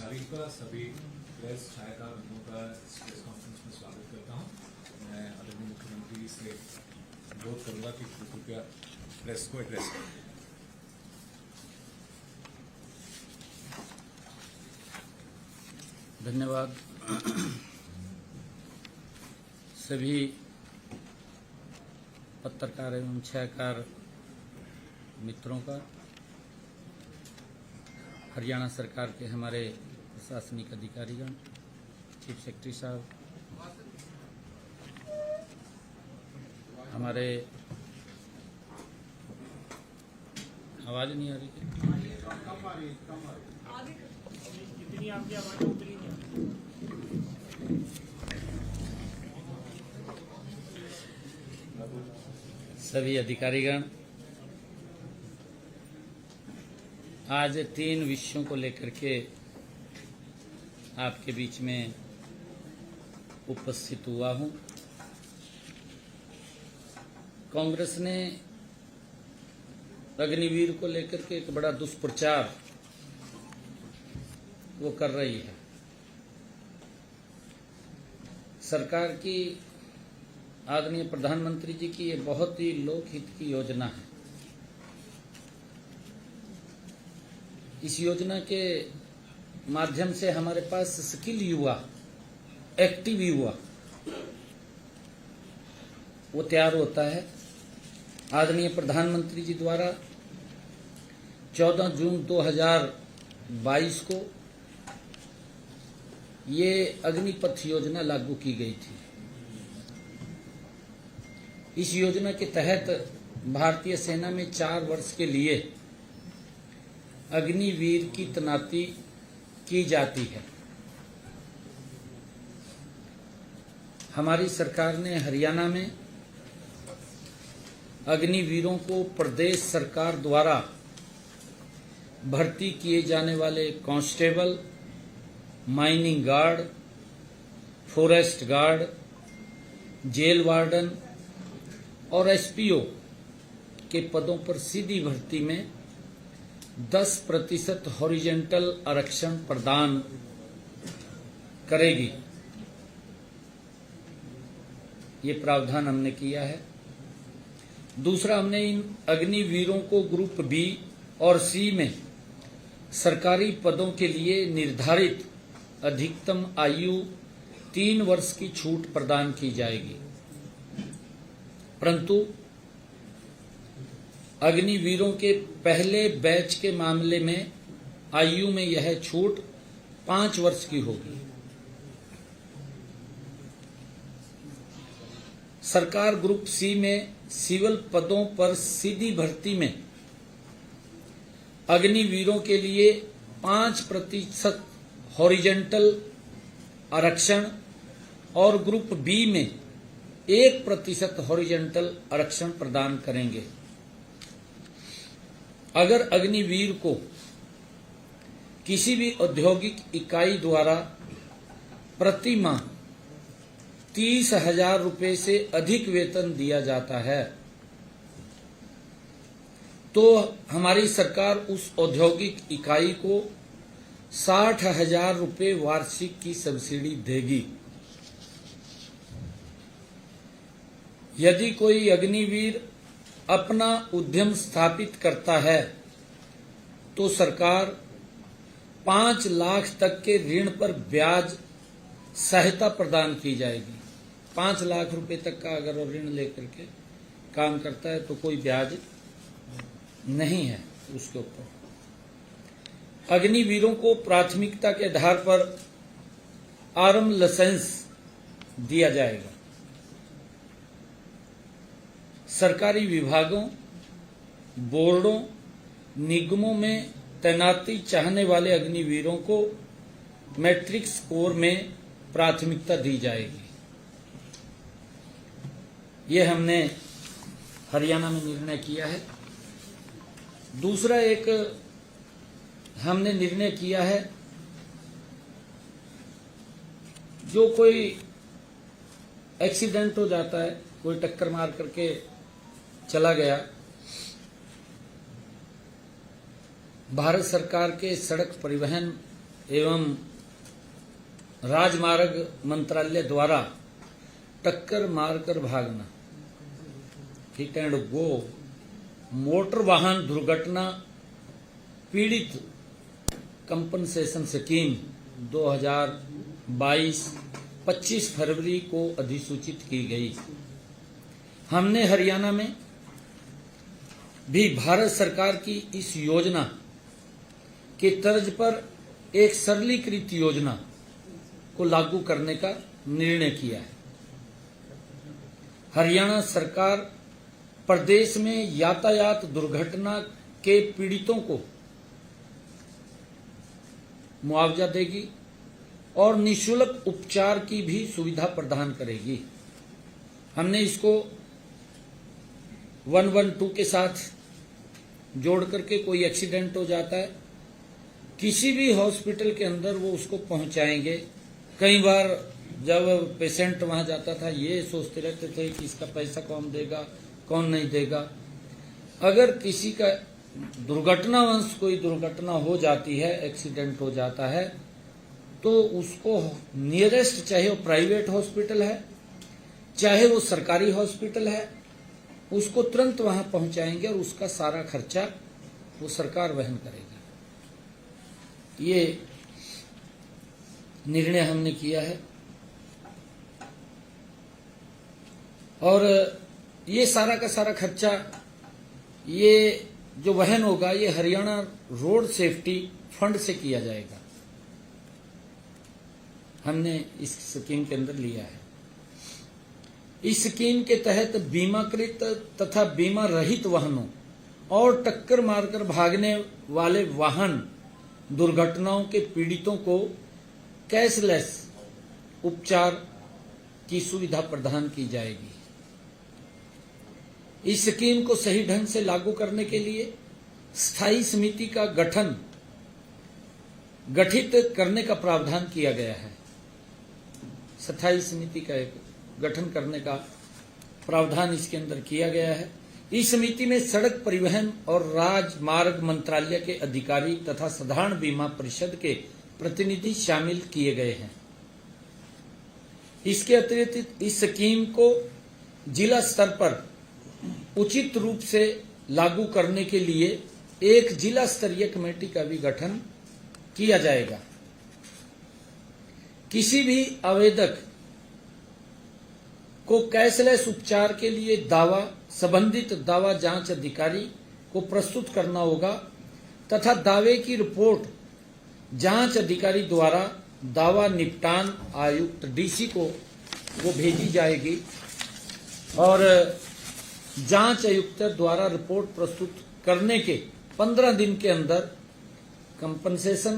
तारीख का सभी प्रेस छायाकार बंधुओं का इस प्रेस कॉन्फ्रेंस में स्वागत करता हूं। मैं आदरणीय मुख्यमंत्री से अनुरोध करूंगा कि कृपया प्रेस को एड्रेस करें। धन्यवाद सभी पत्रकार एवं छायाकार मित्रों का। हरियाणा सरकार के हमारे प्रशासनिक अधिकारीगण, चीफ सेक्रेटरी साहब, हमारे आवाज नहीं आ रही क्या? जितनी आपकी आवाज उतनी नहीं। सभी अधिकारीगण, आज 3 विषयों को लेकर के आपके बीच में उपस्थित हुआ हूं। कांग्रेस ने अग्निवीर को लेकर के एक बड़ा दुष्प्रचार वो कर रही है। सरकार की, आदरणीय प्रधानमंत्री जी की ये बहुत ही लोकहित की योजना है। इस योजना के माध्यम से हमारे पास स्किल युवा, एक्टिव युवा वो तैयार होता है। आदरणीय प्रधानमंत्री जी द्वारा 14 जून 2022 को ये अग्निपथ योजना लागू की गई थी। इस योजना के तहत भारतीय सेना में 4 वर्ष के लिए अग्निवीर की तैनाती की जाती है। हमारी सरकार ने हरियाणा में अग्निवीरों को प्रदेश सरकार द्वारा भर्ती किए जाने वाले constable, mining guard, forest guard, jail warden और एसपीओ के पदों पर सीधी भर्ती में 10% हॉरिजेंटल आरक्षण प्रदान करेगी। ये प्रावधान हमने किया है। दूसरा, हमने इन अग्निवीरों को ग्रुप बी और सी में सरकारी पदों के लिए निर्धारित अधिकतम आयु 3 वर्ष की छूट प्रदान की जाएगी, परंतु अग्निवीरों के पहले बैच के मामले में आयु में यह छूट 5 वर्ष की होगी। सरकार ग्रुप सी में सिविल पदों पर सीधी भर्ती में अग्निवीरों के लिए 5% हॉरिजेंटल आरक्षण और ग्रुप बी में 1% हॉरिजेंटल आरक्षण प्रदान करेंगे। अगर अग्निवीर को किसी भी औद्योगिक इकाई द्वारा प्रति माह 30,000 रुपये से अधिक वेतन दिया जाता है तो हमारी सरकार उस औद्योगिक इकाई को 60,000 रुपये वार्षिक की सब्सिडी देगी। यदि कोई अग्निवीर अपना उद्यम स्थापित करता है तो सरकार 5 लाख तक के ऋण पर ब्याज सहायता प्रदान की जाएगी। 5 लाख रुपए तक का अगर वो ऋण लेकर के काम करता है तो कोई ब्याज नहीं है उसके ऊपर। अग्निवीरों को प्राथमिकता के आधार पर आर्म लाइसेंस दिया जाएगा। सरकारी विभागों, बोर्डों, निगमों में तैनाती चाहने वाले अग्निवीरों को मैट्रिक स्कोर में प्राथमिकता दी जाएगी। ये हमने हरियाणा में निर्णय किया है। दूसरा एक हमने निर्णय किया है, जो कोई एक्सीडेंट हो जाता है, कोई टक्कर मार करके चला गया, भारत सरकार के सड़क परिवहन एवं राजमार्ग मंत्रालय द्वारा टक्कर मारकर भागना, हिट एंड गो, मोटर वाहन दुर्घटना पीड़ित कंपनसेशन स्कीम 2022 25 फरवरी को अधिसूचित की गई। हमने हरियाणा में भी भारत सरकार की इस योजना के तर्ज पर एक सरलीकृत योजना को लागू करने का निर्णय किया है। हरियाणा सरकार प्रदेश में यातायात दुर्घटना के पीड़ितों को मुआवजा देगी और निःशुल्क उपचार की भी सुविधा प्रदान करेगी। हमने इसको 112 के साथ जोड़ करके कोई एक्सीडेंट हो जाता है, किसी भी हॉस्पिटल के अंदर वो उसको पहुंचाएंगे। कई बार जब पेशेंट वहां जाता था ये सोचते रहते थे कि इसका पैसा कौन देगा कौन नहीं देगा। अगर किसी का दुर्घटनावश कोई दुर्घटना हो जाती है, एक्सीडेंट हो जाता है, तो उसको नियरेस्ट, चाहे वो प्राइवेट हॉस्पिटल है चाहे वो सरकारी हॉस्पिटल है, उसको तुरंत वहां पहुंचाएंगे और उसका सारा खर्चा वो सरकार वहन करेगी। ये निर्णय हमने किया है और ये सारा का सारा खर्चा ये जो वहन होगा ये हरियाणा रोड सेफ्टी फंड से किया जाएगा। हमने इस स्कीम के अंदर लिया है। इस स्कीम के तहत बीमाकृत तथा बीमा रहित वाहनों और टक्कर मारकर भागने वाले वाहन दुर्घटनाओं के पीड़ितों को कैशलेस उपचार की सुविधा प्रदान की जाएगी। इस स्कीम को सही ढंग से लागू करने के लिए स्थायी समिति का गठित करने का प्रावधान किया गया है। स्थायी समिति का एक गठन करने का प्रावधान इसके अंदर किया गया है। इस समिति में सड़क परिवहन और राजमार्ग मंत्रालय के अधिकारी तथा साधारण बीमा परिषद के प्रतिनिधि शामिल किए गए हैं। इसके अतिरिक्त इस स्कीम को जिला स्तर पर उचित रूप से लागू करने के लिए एक जिला स्तरीय कमेटी का भी गठन किया जाएगा। किसी भी आवेदक को कैशलेस उपचार के लिए दावा संबंधित दावा जांच अधिकारी को प्रस्तुत करना होगा तथा दावे की रिपोर्ट जांच अधिकारी द्वारा दावा निपटान आयुक्त डीसी को वो भेजी जाएगी और जांच आयुक्त द्वारा रिपोर्ट प्रस्तुत करने के 15 दिन के अंदर कंपनसेशन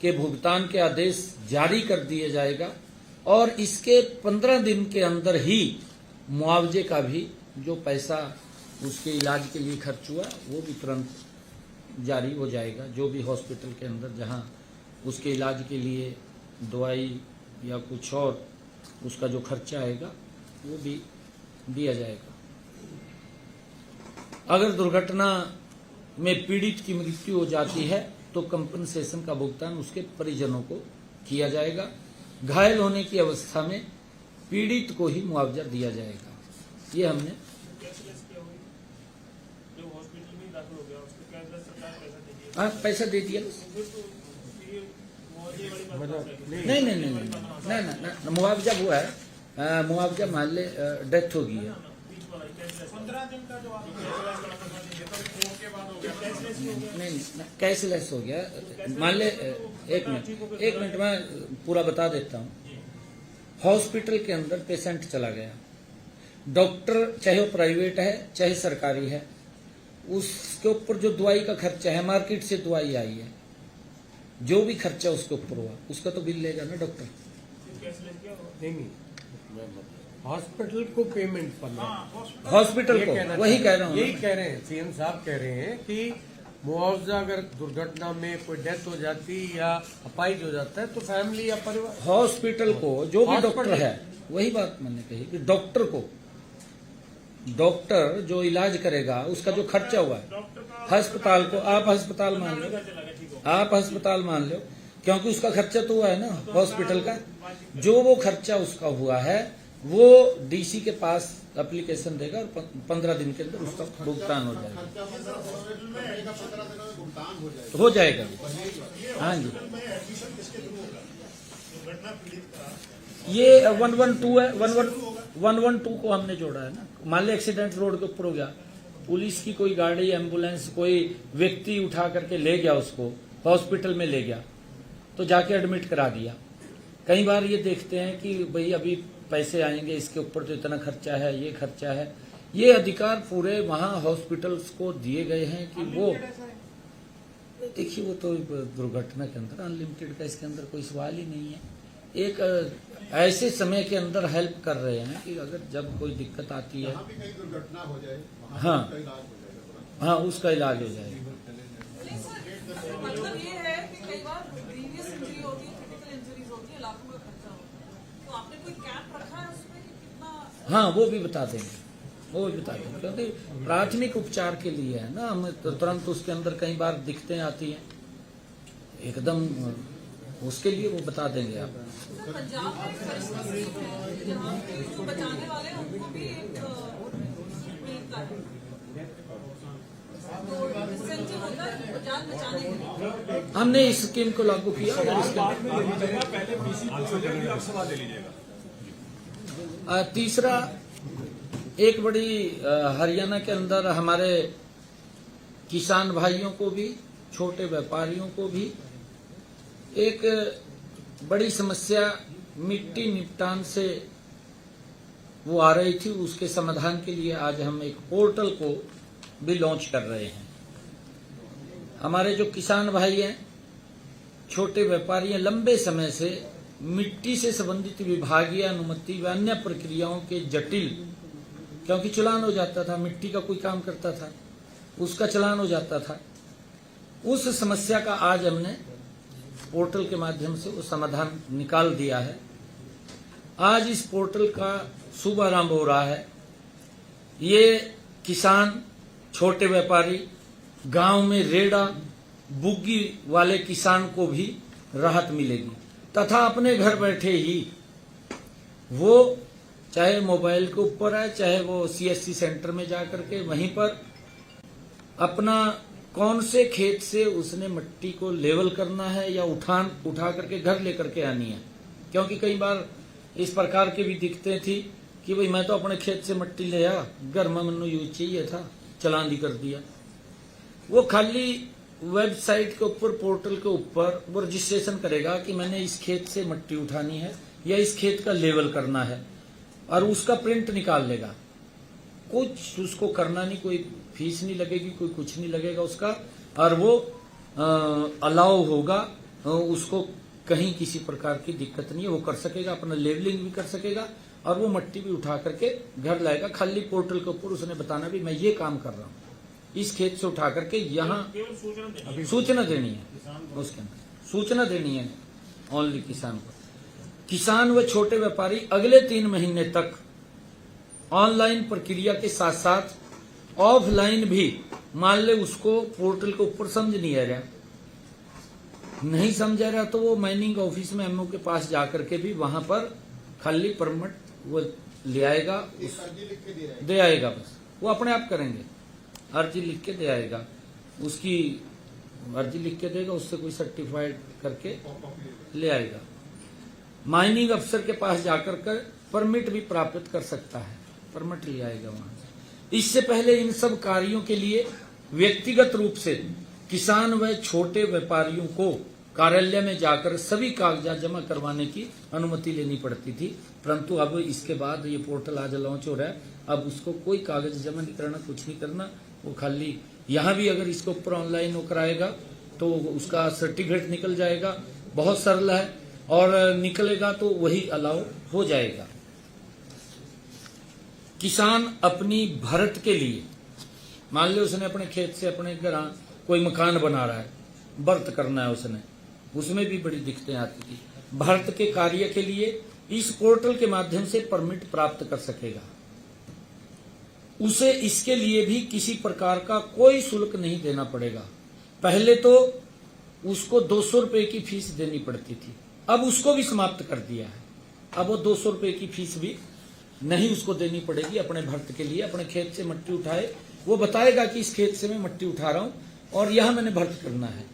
के भुगतान के आदेश जारी कर दिया जाएगा और इसके 15 दिन के अंदर ही मुआवजे का भी जो पैसा उसके इलाज के लिए खर्च हुआ वो भी तुरंत जारी हो जाएगा। जो भी हॉस्पिटल के अंदर जहां उसके इलाज के लिए दवाई या कुछ और उसका जो खर्चा आएगा वो भी दिया जाएगा। अगर दुर्घटना में पीड़ित की मृत्यु हो जाती है तो कंपनसेशन का भुगतान उसके परिजनों को किया जाएगा। घायल होने की अवस्था में पीड़ित को ही मुआवजा दिया जाएगा। ये हमने कैशलेस क्या होगी? जो हॉस्पिटल में दाखिल हो गया उसको कैशलेस सरकार पैसा देगी। पैसा दे दिया। फिर तो ये मुआवजे वाली बात नहीं, मुआवजा हुआ है। मुआवजा मान ले डेथ हो गई है, 15 दिन का जो आप कोर्ट के बाद हो गया कैशलेस हो गया। नहीं कैशलेस हो गया। मान ले एक मिनट में पूरा बता देता हूँ। हॉस्पिटल के अंदर पेशेंट चला गया, डॉक्टर चाहे वो प्राइवेट है चाहे सरकारी है, उसके ऊपर जो दवाई का खर्चा है, मार्केट से दवाई आई है, जो भी खर्चा उसके ऊपर हुआ उसका तो बिल लेगा ना डॉक्टर। कैशलेस क्या होगा? नहीं हॉस्पिटल को पेमेंट करना, हॉस्पिटल को वही कह रहा हूँ। यही कह रहे हैं सीएम साहब कह रहे हैं कि मुआवजा अगर दुर्घटना में कोई डेथ हो जाती या अपाहिज हो जाता है तो फैमिली या परिवार हॉस्पिटल को जो भी डॉक्टर है, वही बात मैंने कही कि डॉक्टर जो इलाज करेगा उसका जो खर्चा हुआ है अस्पताल को, आप अस्पताल मान लो क्योंकि उसका खर्चा तो हुआ है ना हॉस्पिटल का। जो वो खर्चा उसका हुआ है वो डीसी के पास एप्लीकेशन देगा और 15 दिन के अंदर उसका भुगतान हो जाएगा। हो जाएगा। हाँ जी, ये 112 है, 112 को हमने जोड़ा है ना। मान लो एक्सीडेंट रोड के ऊपर हो गया, पुलिस की कोई गाड़ी एम्बुलेंस कोई व्यक्ति उठा करके ले गया, उसको हॉस्पिटल में ले गया तो जाके एडमिट करा दिया। कई बार ये देखते हैं कि भाई अभी पैसे आएंगे, इसके ऊपर तो इतना खर्चा है, ये खर्चा है। ये अधिकार पूरे वहां हॉस्पिटल्स को दिए गए हैं कि वो देखिए, वो तो दुर्घटना के अंदर अनलिमिटेड का इसके अंदर कोई सवाल ही नहीं है। एक ऐसे समय के अंदर हेल्प कर रहे हैं कि अगर जब कोई दिक्कत आती है, भी कहीं दुर्घटना हो जाए, हाँ उसका इलाज हो जाएगा। हाँ, उसका इलाज हो जाएगा। मतलब ये है कि कई बार ग्रीवियस इंजरी होती है, क्रिटिकल इंजरीज होती है, लाखों का खर्चा होता है, तो आपने कोई कैप रखा है उसमें कि कितना? हाँ, वो भी बता देंगे, वो भी बता देंगे, क्योंकि प्राथमिक उपचार के लिए है ना। हम तुरंत उसके अंदर कई बार दिक्कतें आती हैं एकदम, उसके लिए वो बता देंगे आप। सर, पंजाब में एक परिस्थिति है जहाँ पे जो बचाने वाले हैं उनको भी एक मिलता है, तो इंसेंटिव होता है वो जान बचाने के लिए। हमने इस स्कीम को लागू किया और तीसरा एक बड़ी हरियाणा के अंदर हमारे किसान भाइयों को भी, छोटे व्यापारियों को भी एक बड़ी समस्या मिट्टी निपटान से वो आ रही थी, उसके समाधान के लिए आज हम एक पोर्टल को भी लॉन्च कर रहे हैं। हमारे जो किसान भाई हैं, छोटे व्यापारी हैं, लंबे समय से मिट्टी से संबंधित विभागीय अनुमति व अन्य प्रक्रियाओं के जटिल, क्योंकि चालान हो जाता था, मिट्टी का कोई काम करता था उसका चालान हो जाता था, उस समस्या का आज हमने पोर्टल के माध्यम से वो समाधान निकाल दिया है। आज इस पोर्टल का शुभारंभ हो रहा है। ये किसान, छोटे व्यापारी, गांव में रेड़ा बुग्गी वाले किसान को भी राहत मिलेगी तथा अपने घर बैठे ही वो चाहे मोबाइल के ऊपर है, चाहे वो सीएससी सेंटर में जाकर के वहीं पर अपना कौन से खेत से उसने मिट्टी को लेवल करना है या उठा करके घर लेकर के आनी है। क्योंकि कई बार इस प्रकार के भी दिखते थी कि भाई मैं तो अपने खेत से मिट्टी ले आया, घर में मनु यूज चाहिए था, चालान ही कर दिया। वो खाली वेबसाइट के ऊपर, पोर्टल के ऊपर वो रजिस्ट्रेशन करेगा कि मैंने इस खेत से मिट्टी उठानी है या इस खेत का लेवल करना है और उसका प्रिंट निकाल लेगा। कुछ उसको करना नहीं, कोई फीस नहीं लगेगी, कोई कुछ नहीं लगेगा उसका, और वो अलाउ होगा, उसको कहीं किसी प्रकार की दिक्कत नहीं है, वो कर सकेगा, अपना लेवलिंग भी कर सकेगा और वो मिट्टी भी उठा करके घर लाएगा। खाली पोर्टल के ऊपर उसने बताना भी मैं ये काम कर रहा हूँ, इस खेत से उठा करके यहाँ सूचना देनी है, उसके अंदर सूचना देनी है ओनली किसान को। किसान व छोटे व्यापारी अगले 3 महीने तक ऑनलाइन प्रक्रिया के साथ साथ ऑफलाइन भी, मान ले उसको पोर्टल के ऊपर समझ नहीं आ रहा, नहीं समझ आ रहा तो वो माइनिंग ऑफिस में एमओ के पास जाकर के भी वहां पर खाली परमिट वो ले आएगा, दे आएगा, बस वो अपने आप करेंगे, अर्जी लिख के दे आएगा, उसकी अर्जी लिख के देगा, उससे कोई सर्टिफाइड करके ले आएगा। माइनिंग अफसर के पास जाकर कर परमिट भी प्राप्त कर सकता है, परमिट ले आएगा वहां से। इससे पहले इन सब कार्यों के लिए व्यक्तिगत रूप से किसान व छोटे व्यापारियों को कार्यालय में जाकर सभी कागजात जमा करवाने की अनुमति लेनी पड़ती थी, परंतु अब इसके बाद ये पोर्टल आज लॉन्च हो रहा है, अब उसको कोई कागज जमा नहीं करना, कुछ नहीं करना, वो खाली यहाँ भी अगर इसके ऊपर ऑनलाइन वो कराएगा तो उसका सर्टिफिकेट निकल जाएगा, बहुत सरल है, और निकलेगा तो वही अलाउ हो जाएगा। किसान अपनी भरत के लिए, मान लो उसने अपने खेत से अपने घर कोई मकान बना रहा है, भरत करना है उसने, उसमें भी बड़ी दिक्कतें आती थी। भरत के कार्य के लिए इस पोर्टल के माध्यम से परमिट प्राप्त कर सकेगा, उसे इसके लिए भी किसी प्रकार का कोई शुल्क नहीं देना पड़ेगा। पहले तो उसको 200 रुपए की फीस देनी पड़ती थी। अब उसको भी समाप्त कर दिया है। अब वो 200 रुपए की फीस भी नहीं उसको देनी पड़ेगी। अपने भर्त के लिए अपने खेत से मट्टी उठाए, वो बताएगा कि इस खेत से मैं मट्टी उठा रहा हूं और यहां मैंने भर्त करना है,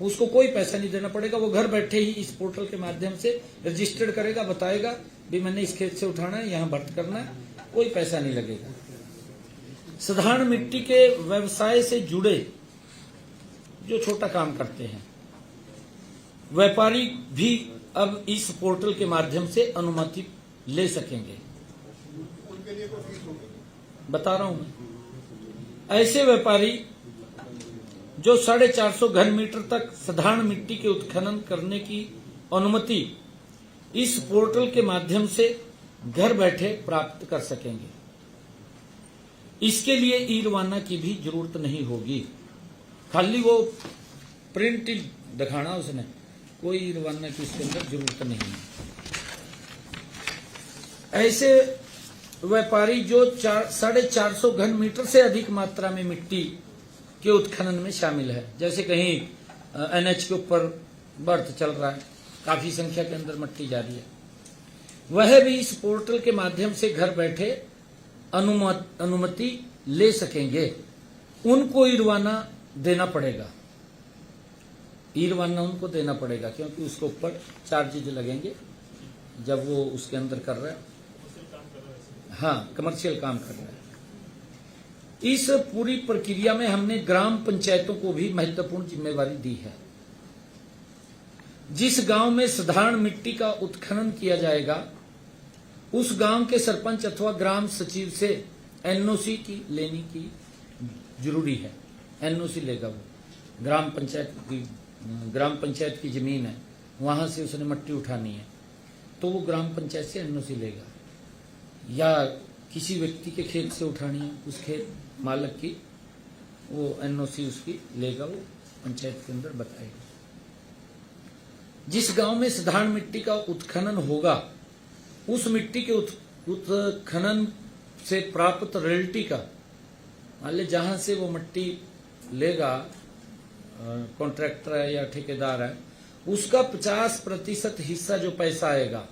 उसको कोई पैसा नहीं देना पड़ेगा। वो घर बैठे ही इस पोर्टल के माध्यम से रजिस्टर्ड करेगा, बताएगा भी मैंने इस खेत से उठाना है, यहां भर्त करना है, कोई पैसा नहीं लगेगा। साधारण मिट्टी के व्यवसाय से जुड़े जो छोटा काम करते हैं व्यापारी भी अब इस पोर्टल के माध्यम से अनुमति ले सकेंगे। उनके लिए कोई फीस होगी? बता रहा हूं मैं। ऐसे व्यापारी जो 450 घन मीटर तक साधारण मिट्टी के उत्खनन करने की अनुमति इस पोर्टल के माध्यम से घर बैठे प्राप्त कर सकेंगे। इसके लिए ई रवाना की भी जरूरत नहीं होगी। खाली वो प्रिंट ही दिखाना उसने, कोई ई रवाना की इसके अंदर जरूरत नहीं है। ऐसे व्यापारी जो 450 घन मीटर से अधिक मात्रा में मिट्टी के उत्खनन में शामिल है, जैसे कहीं एनएच के ऊपर बर्थ चल रहा है, काफी संख्या के अंदर मट्टी जा रही है, वह भी इस पोर्टल के माध्यम से घर बैठे अनुमति ले सकेंगे। उनको ई रवाना देना पड़ेगा, ई रवाना उनको देना पड़ेगा, क्योंकि उसके ऊपर चार्जेज लगेंगे जब वो उसके अंदर कर रहा है। हाँ, कमर्शियल काम कर रहा है। इस पूरी प्रक्रिया में हमने ग्राम पंचायतों को भी महत्वपूर्ण जिम्मेवारी दी है। जिस गांव में साधारण मिट्टी का उत्खनन किया जाएगा उस गांव के सरपंच अथवा ग्राम सचिव से एनओसी की लेनी की जरूरी है। एनओसी लेगा वो, ग्राम पंचायत की जमीन है, वहां से उसने मट्टी उठानी है तो वो ग्राम पंचायत से एनओसी लेगा, या किसी व्यक्ति के खेत से उठानी है, उस खेत मालक की वो एनओसी उसकी लेगा, वो पंचायत के अंदर बताएगा। जिस गांव में साधारण मिट्टी का उत्खनन होगा उस मिट्टी के उत्खनन से प्राप्त रॉयल्टी का, मान ली जहां से वो मट्टी लेगा, कॉन्ट्रैक्टर है या ठेकेदार है, उसका 50% हिस्सा जो पैसा आएगा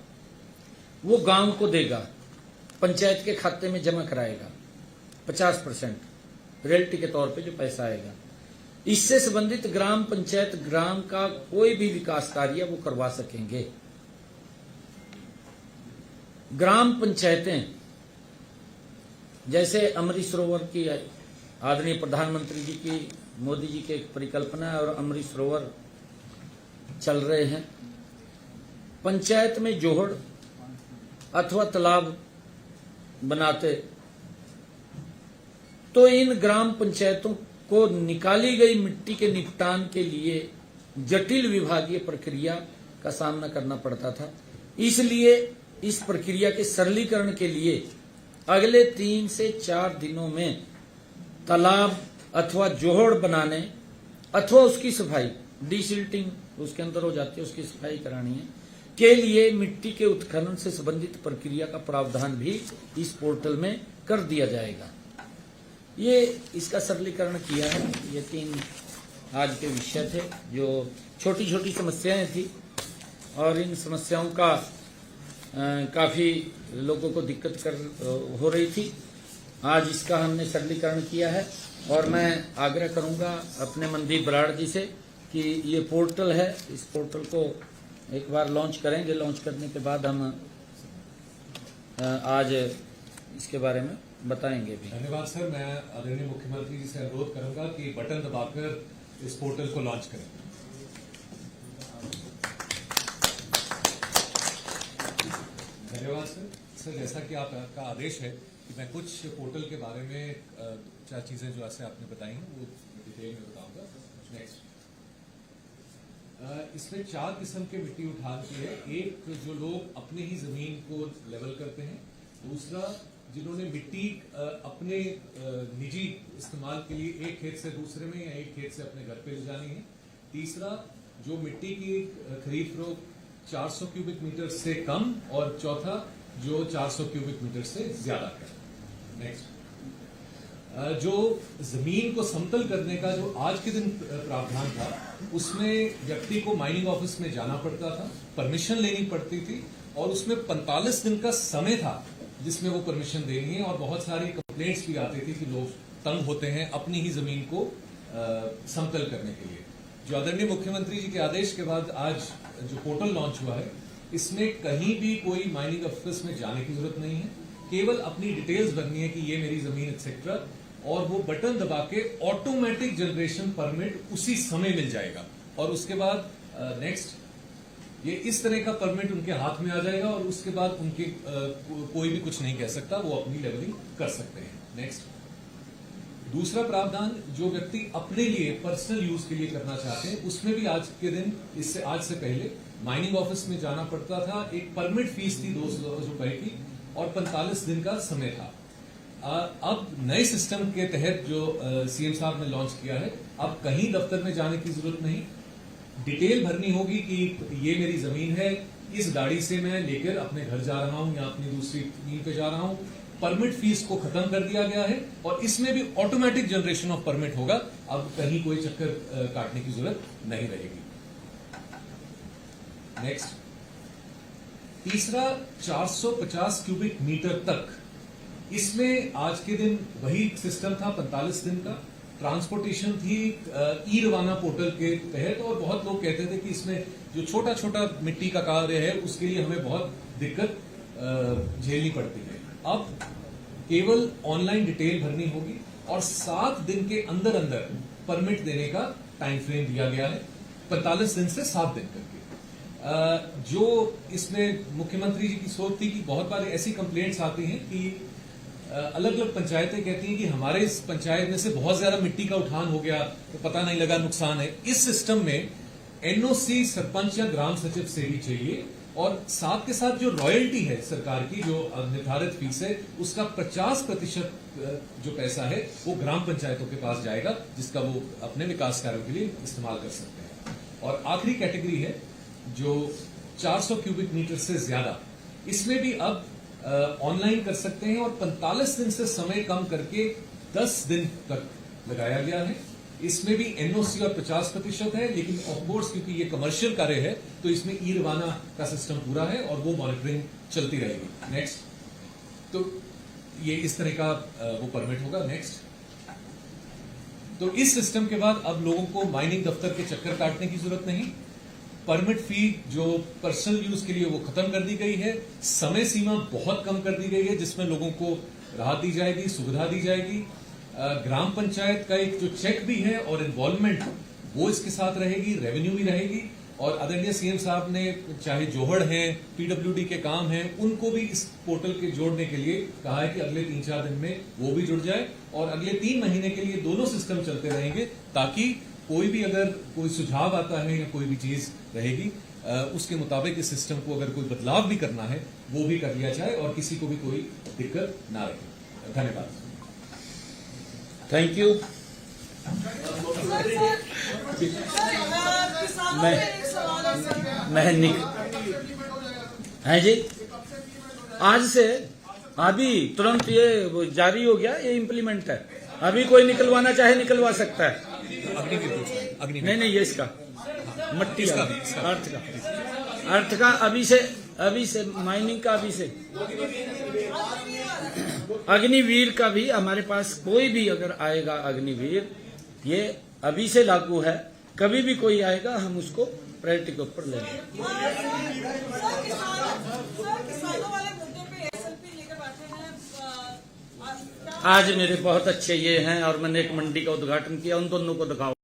वो गांव को देगा, पंचायत के खाते में जमा कराएगा। 50% रॉयल्टी के तौर पे जो पैसा आएगा, इससे संबंधित ग्राम पंचायत ग्राम का कोई भी विकास कार्य वो करवा सकेंगे। ग्राम पंचायतें जैसे अमृत सरोवर की आदरणीय प्रधानमंत्री जी की, मोदी जी की एक परिकल्पना है और अमृत सरोवर चल रहे हैं। पंचायत में जोहड़ अथवा तालाब बनाते तो इन ग्राम पंचायतों को निकाली गई मिट्टी के निपटान के लिए जटिल विभागीय प्रक्रिया का सामना करना पड़ता था। इसलिए इस प्रक्रिया के सरलीकरण के लिए अगले 3 से 4 दिनों में तालाब अथवा जोहड़ बनाने अथवा उसकी सफाई, डीसिल्टिंग उसके अंदर हो जाती है, उसकी सफाई करानी है, के लिए मिट्टी के उत्खनन से संबंधित प्रक्रिया का प्रावधान भी इस पोर्टल में कर दिया जाएगा। ये इसका सरलीकरण किया है। ये 3 आज के विषय थे जो छोटी छोटी समस्याएं थी और इन समस्याओं का काफी लोगों को दिक्कत हो रही थी। आज इसका हमने सरलीकरण किया है और मैं आग्रह करूंगा अपने मनदीप बराड़ जी से कि ये पोर्टल है, इस पोर्टल को एक बार लॉन्च करेंगे। लॉन्च करने के बाद हम आज इसके बारे में बताएंगे भी। धन्यवाद सर। मैं आदरणीय मुख्यमंत्री जी से अनुरोध करूंगा कि बटन दबाकर इस पोर्टल को लॉन्च करें। धन्यवाद सर। सर, जैसा कि आपका आदेश है कि मैं कुछ पोर्टल के बारे में 4 चीजें जो ऐसे आपने बताई हैं वो डिटेल में बताऊंगा। नेक्स्ट, इसमें 4 किस्म के मिट्टी उठान की है। एक जो लोग अपने ही जमीन को लेवल करते हैं, दूसरा जिन्होंने मिट्टी अपने निजी इस्तेमाल के लिए एक खेत से दूसरे में या एक खेत से अपने घर पे ले जानी है, तीसरा जो मिट्टी की खरीद फरोख्त 400 क्यूबिक मीटर से कम, और चौथा जो 400 क्यूबिक मीटर से ज्यादा है। नेक्स्ट, जो जमीन को समतल करने का जो आज के दिन प्रावधान था, उसमें व्यक्ति को माइनिंग ऑफिस में जाना पड़ता था, परमिशन लेनी पड़ती थी और उसमें 45 दिन का समय था जिसमें वो परमिशन देनी है। और बहुत सारी कंप्लेंट्स भी आती थी कि लोग तंग होते हैं अपनी ही जमीन को समतल करने के लिए। जो आदरणीय मुख्यमंत्री जी के आदेश के बाद आज जो पोर्टल लॉन्च हुआ है, इसमें कहीं भी कोई माइनिंग ऑफिस में जाने की जरूरत नहीं है, केवल अपनी डिटेल्स भरनी है कि ये मेरी जमीन एक्सेट्रा, और वो बटन दबा के ऑटोमेटिक जनरेशन परमिट उसी समय मिल जाएगा। और उसके बाद नेक्स्ट ये इस तरह का परमिट उनके हाथ में आ जाएगा और उसके बाद उनके कोई भी कुछ नहीं कह सकता, वो अपनी लेवलिंग कर सकते हैं। नेक्स्ट दूसरा प्रावधान, जो व्यक्ति अपने लिए पर्सनल यूज के लिए करना चाहते हैं, उसमें भी आज के दिन इससे आज से पहले माइनिंग ऑफिस में जाना पड़ता था, एक परमिट फीस थी 200 रुपए की और 45 दिन का समय था। अब नए सिस्टम के तहत जो सीएम साहब ने लॉन्च किया है, अब कहीं दफ्तर में जाने की जरूरत नहीं, डिटेल भरनी होगी कि ये मेरी जमीन है, इस गाड़ी से मैं लेकर अपने घर जा रहा हूं या अपनी दूसरी जमीन पे जा रहा हूं। परमिट फीस को खत्म कर दिया गया है और इसमें भी ऑटोमेटिक जनरेशन ऑफ परमिट होगा, अब कहीं कोई चक्कर काटने की जरूरत नहीं रहेगी। नेक्स्ट तीसरा, 450 क्यूबिक मीटर तक, इसमें आज के दिन वही सिस्टम था 45 दिन का, ट्रांसपोर्टेशन थी ई रवाना पोर्टल के तहत। और बहुत लोग कहते थे कि इसमें जो छोटा छोटा मिट्टी का कार्य है उसके लिए हमें बहुत दिक्कत झेलनी पड़ती है। अब केवल ऑनलाइन डिटेल भरनी होगी और 7 दिन के अंदर अंदर परमिट देने का टाइम फ्रेम दिया गया है, 45 दिन से 7 दिन करके। जो इसमें मुख्यमंत्री जी की सोच थी कि बहुत बार ऐसी कंप्लेंट्स आती हैं कि अलग अलग पंचायतें कहती हैं कि हमारे इस पंचायत में से बहुत ज्यादा मिट्टी का उठान हो गया तो पता नहीं लगा, नुकसान है। इस सिस्टम में एनओसी सरपंच या ग्राम सचिव से भी चाहिए और साथ के साथ जो रॉयल्टी है सरकार की, जो निर्धारित फीस है, उसका 50% जो पैसा है वो ग्राम पंचायतों के पास जाएगा, जिसका वो अपने विकास कार्यों के लिए इस्तेमाल कर सकते हैं। और आखिरी कैटेगरी है जो 400 क्यूबिक मीटर से ज्यादा, इसमें भी अब ऑनलाइन कर सकते हैं और 45 दिन से समय कम करके 10 दिन तक लगाया गया है। इसमें भी एनओसी और 50% है, लेकिन ऑफकोर्स क्योंकि ये कमर्शियल कार्य है तो इसमें ई रवाना का सिस्टम पूरा है और वो मॉनिटरिंग चलती रहेगी। नेक्स्ट, तो ये इस तरह का वो परमिट होगा। नेक्स्ट, तो इस सिस्टम के बाद अब लोगों को माइनिंग दफ्तर के चक्कर काटने की जरूरत नहीं, परमिट फी जो पर्सनल यूज के लिए वो खत्म कर दी गई है, समय सीमा बहुत कम कर दी गई है जिसमें लोगों को राहत दी जाएगी, सुविधा दी जाएगी। ग्राम पंचायत का एक जो चेक भी है और इन्वॉल्वमेंट वो इसके साथ रहेगी, रेवेन्यू भी रहेगी। और आदरणीय सीएम साहब ने चाहे जोहड़ हैं, पीडब्ल्यूडी के काम हैं, उनको भी इस पोर्टल के जोड़ने के लिए कहा है कि अगले 3-4 दिन में वो भी जुड़ जाए और अगले 3 महीने के लिए दोनों सिस्टम चलते रहेंगे, ताकि कोई भी अगर कोई सुझाव आता है या कोई भी चीज रहेगी उसके मुताबिक इस सिस्टम को अगर कोई बदलाव भी करना है वो भी कर लिया जाए और किसी को भी कोई दिक्कत ना रहे। धन्यवाद। Thank you. मैं है जी, आज से अभी तुरंत ये जारी हो गया, ये इम्प्लीमेंट है। अभी कोई निकलवाना चाहे निकलवा सकता है। अग्नि नहीं ये इसका मट्टी का अर्थ का अभी से माइनिंग का अभी से अग्निवीर का भी हमारे पास कोई भी अगर आएगा अग्निवीर, ये अभी से लागू है। कभी भी कोई आएगा हम उसको प्रायोरिटी के ऊपर लेंगे। आज मेरे बहुत अच्छे ये हैं और मैंने एक मंडी का उद्घाटन किया, उन दोनों को दिखाओ।